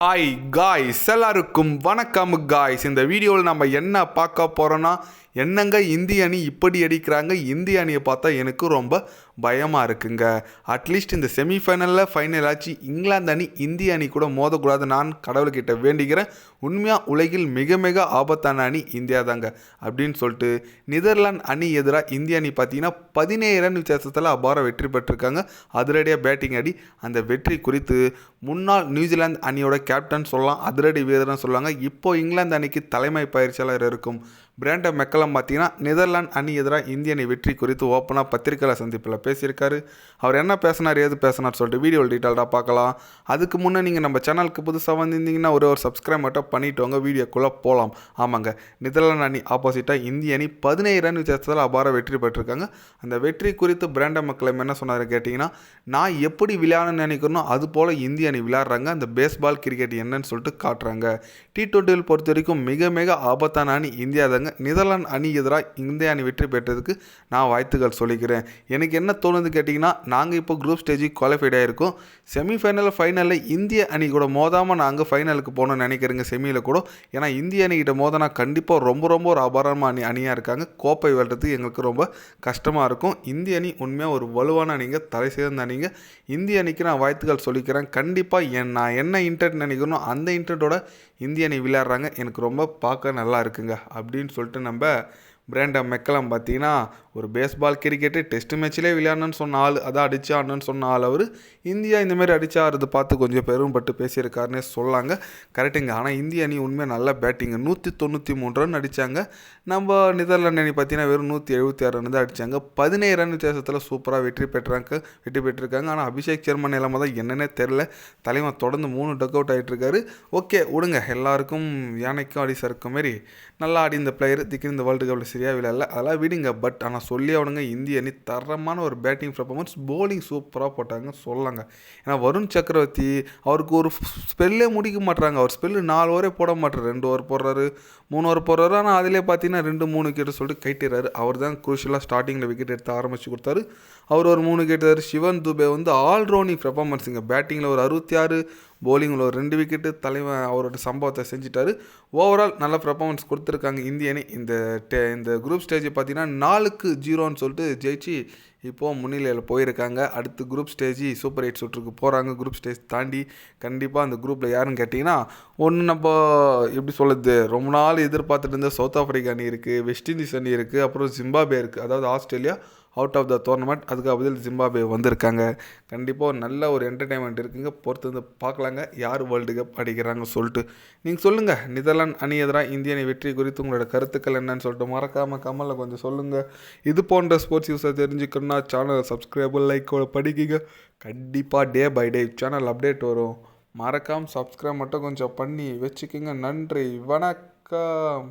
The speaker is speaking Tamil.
ஹாய் காய்ஸ், எல்லாருக்கும் வணக்கம் காய்ஸ். இந்த வீடியோவில் நம்ம என்ன பார்க்க போகிறோன்னா, என்னங்க இந்திய அணி இப்படி அடிக்கிறாங்க. இந்திய அணியை பார்த்தா எனக்கு ரொம்ப பயமாக இருக்குங்க. அட்லீஸ்ட் இந்த செமிஃபைனலில் ஃபைனல் ஆச்சு இங்கிலாந்து அணி இந்திய அணி கூட மோதக்கூடாது. நான் கடவுள்கிட்ட வேண்டிக்கிறேன். உண்மையாக உலகில் மிக மிக ஆபத்தான அணி இந்தியா தாங்க அப்படின்னு சொல்லிட்டு நெதர்லாந்து அணி எதிராக இந்திய அணி பார்த்தீங்கன்னா 17 ரன் வித்தியாசத்தில் அபார வெற்றி பெற்றிருக்காங்க. அதிரடியாக பேட்டிங் ஆடி அந்த வெற்றி குறித்து முன்னாள் நியூசிலாந்து அணியோட கேப்டன் சொல்லலாம், அதிரடி வீரர்னு சொல்லுவாங்க. இப்போது இங்கிலாந்து அணிக்கு தலைமை பயிற்சியாளர் இருக்கும் பிராண்டன் மெக்கலம் பார்த்தீங்கன்னா நெதர்லாந்து அணி எதிராக இந்திய அணி வெற்றி குறித்து ஓப்பனாக பத்திரிகையாளர் சந்திப்பில் பேசியிருக்காரு. அவர் என்ன பேசினார், ஏது பேசினார் சொல்லிட்டு வீடியோவில் டீட்டெயில்டாக பார்க்கலாம். அதுக்கு முன்னே நீங்கள் நம்ம சேனலுக்கு புதுசாக வந்திருந்தீங்கன்னா ஒரு சப்ஸ்கிரைப் மட்டும் பண்ணிவிட்டு வாங்க, வீடியோக்குள்ளே போகலாம். ஆமாங்க, நெதர்லாந்து அணி ஆப்போசிட்டாக இந்திய அணி 17 ரன் வித்தியாசத்தில் அபார வெற்றி பெற்றிருக்காங்க. அந்த வெற்றி குறித்து பிராண்டன் மெக்கலம் என்ன சொன்னார் கேட்டிங்கன்னா, நான் எப்படி விளையாடணும்னு நினைக்கிறனோ அது போல் இந்திய அணி விளையாடுறாங்க. அந்த பேஸ்பால் கிரிக்கெட் என்னன்னு சொல்லிட்டு காட்டுறாங்க. T20 பொறுத்த வரைக்கும் மிக மிக ஆபத்தான அணி இந்தியா தாங்க. நெதர்லாந்து அணி எதிராக இந்திய அணி வெற்றி பெற்றதுக்கு நான் வாழ்த்துக்கள் சொல்லிக்கிறேன். எனக்கு என்ன தோணுது கேட்டிங்கன்னா, நாங்கள் இப்போ குரூப் ஸ்டேஜுக்கு குவாலிஃபைட் ஆகிருக்கோம். செமிஃபைனல் ஃபைனலில் இந்திய அணி கூட மோதாமல் நாங்கள் ஃபைனலுக்கு போகணும்னு நினைக்கிறேங்க. செமியில் கூட. ஏன்னா இந்திய அணிகிட்ட மோதினா கண்டிப்பாக ரொம்ப ஒரு அபாரமான அணியாக இருக்காங்க. கோப்பை வெல்றதுக்கு எங்களுக்கு ரொம்ப கஷ்டமாக இருக்கும். இந்திய அணி உண்மையாக ஒரு வலுவான அணிங்க, தலை சேர்ந்த அணிங்க. இந்திய அணிக்கு நான் வாழ்த்துக்கள் சொல்லிக்கிறேன். கண்டிப்பாக நான் என்ன இன்டென்ட் நினைக்கிறனோ அந்த இன்டென்ட்டோட இந்திய அணி விளையாடுறாங்க. எனக்கு ரொம்ப பார்க்க நல்லா இருக்குங்க அப்படின்னு சொல்லிட்டு நம்ம பிராண்டன் மெக்கலம் பார்த்தீங்கன்னா ஒரு பேஸ்பால் கிரிக்கெட்டு டெஸ்ட் மேட்ச்லேயே விளையாடணுன்னு சொன்ன ஆள், அதான் அடிச்சு ஆடணுன்னு சொன்ன ஆள் அவர். இந்தியா இந்தமாரி அடிச்சு ஆடுறது பார்த்து கொஞ்சம் பெரும்பட்டு பேசியிருக்காருன்னே சொல்லாங்க. கரெக்டுங்க. ஆனால் இந்திய அணி உண்மையாக நல்ல பேட்டிங்கு. 193 ரன் அடித்தாங்க. நம்ம நெதர்லாந்து அணி பார்த்தீங்கன்னா வெறும் 176 ரன் தான் அடித்தாங்க. 17 ரன் வித்தியாசத்தில் சூப்பராக வெற்றி பெற்றிருக்காங்க. ஆனால் அபிஷேக் சர்மா நிலைமை தான் என்னன்னே தெரில. தலைமை தொடர்ந்து 3 டக் அவுட் ஆகிட்டுருக்காரு. ஓகே விடுங்க, எல்லாருக்கும் யானைக்கும் அடி சறுக்கும் மாரி நல்லா ஆடி இந்த பிளேயர் திடீர்னு இந்த வேர்ல்டு கப்பில் சரியாக விளையாடல, அதெல்லாம் விடுங்க. பட் ஆனால் சொல்லி அவனுங்க இந்திய அணி தரமான ஒரு பேட்டிங் பர்ஃபார்மன்ஸ், போலிங் சூப்பராக போட்டாங்க சொல்லலாங்க. ஏன்னா வருண் சக்கரவர்த்தி அவருக்கு ஒரு ஸ்பெல்லே முடிக்க மாட்டுறாங்க. அவர் ஸ்பெல்லு 4 ஓவரே போட மாட்டார். 2 ஓவர் போடுறாரு, 3 ஓவர் போடுறாரு. ஆனால் அதிலே பார்த்தீங்கன்னா 2-3 விக்கெட் சொல்லிட்டு கைட்டிடுறாரு. அவர் தான் குரூஷியலாக ஸ்டார்டிங்கில் விக்கெட் எடுத்து ஆரம்பித்து கொடுத்தாரு. அவர் ஒரு 3 விக்கெட். சிவன் துபே வந்து ஆல்ரவுண்டிங் பர்ஃபார்மன்ஸுங்க. பேட்டிங்கில் ஒரு 66, போலிங்கில் ஒரு 2 விக்கெட்டு. தலைவன் அவரோட சம்பவத்தை செஞ்சுட்டார். ஓவரால் நல்ல பர்ஃபார்மன்ஸ் கொடுத்துருக்காங்க இந்திய அணி. இந்த குரூப் ஸ்டேஜ் பார்த்தீங்கன்னா 4-0ன்னு சொல்லிட்டு ஜெயிச்சு இப்போது முன்னிலையில் போயிருக்காங்க. அடுத்து குரூப் ஸ்டேஜ் சூப்பர் 8 சுற்றுக்கு போகிறாங்க. குரூப் ஸ்டேஜ் தாண்டி கண்டிப்பாக அந்த குரூப்பில் யாருன்னு கேட்டிங்கன்னா, ஒன்று நம்ம எப்படி சொல்லுது, ரொம்ப நாள் எதிர்பார்த்துட்டு இருந்த சவுத் ஆஃப்ரிக்கா அணி இருக்குது, வெஸ்ட் இண்டீஸ் அணி இருக்குது, அப்புறம் ஜிம்பாபே இருக்குது. அதாவது Australia out of the tournament, அதுக்கு பதில் ஜிம்பாபே வந்திருக்காங்க. கண்டிப்பாக ஒரு நல்ல ஒரு என்டர்டைன்மெண்ட் இருக்குங்க. பொறுத்து வந்து பார்க்கலாங்க யார் வேர்ல்டு கப் அடிக்கிறாங்க சொல்லிட்டு. நீங்கள் சொல்லுங்கள், நெதர்லாந்து அணி எதிராக இந்திய அணி வெற்றி குறித்து உங்களோட கருத்துக்கள் என்னன்னு சொல்லிட்டு மறக்காமல் கமெண்ட்டில் கொஞ்சம் சொல்லுங்கள். இது போன்ற ஸ்போர்ட்ஸ் நியூஸை தெரிஞ்சுக்கணுன்னா சேனலை சப்ஸ்கிரைப் லைக்கோட படிக்கிங்க. கண்டிப்பாக day by day channel update வரும். மறக்காமல் சப்ஸ்கிரைப் மட்டும் கொஞ்சம் பண்ணி வச்சுக்கோங்க. நன்றி, வணக்கம்.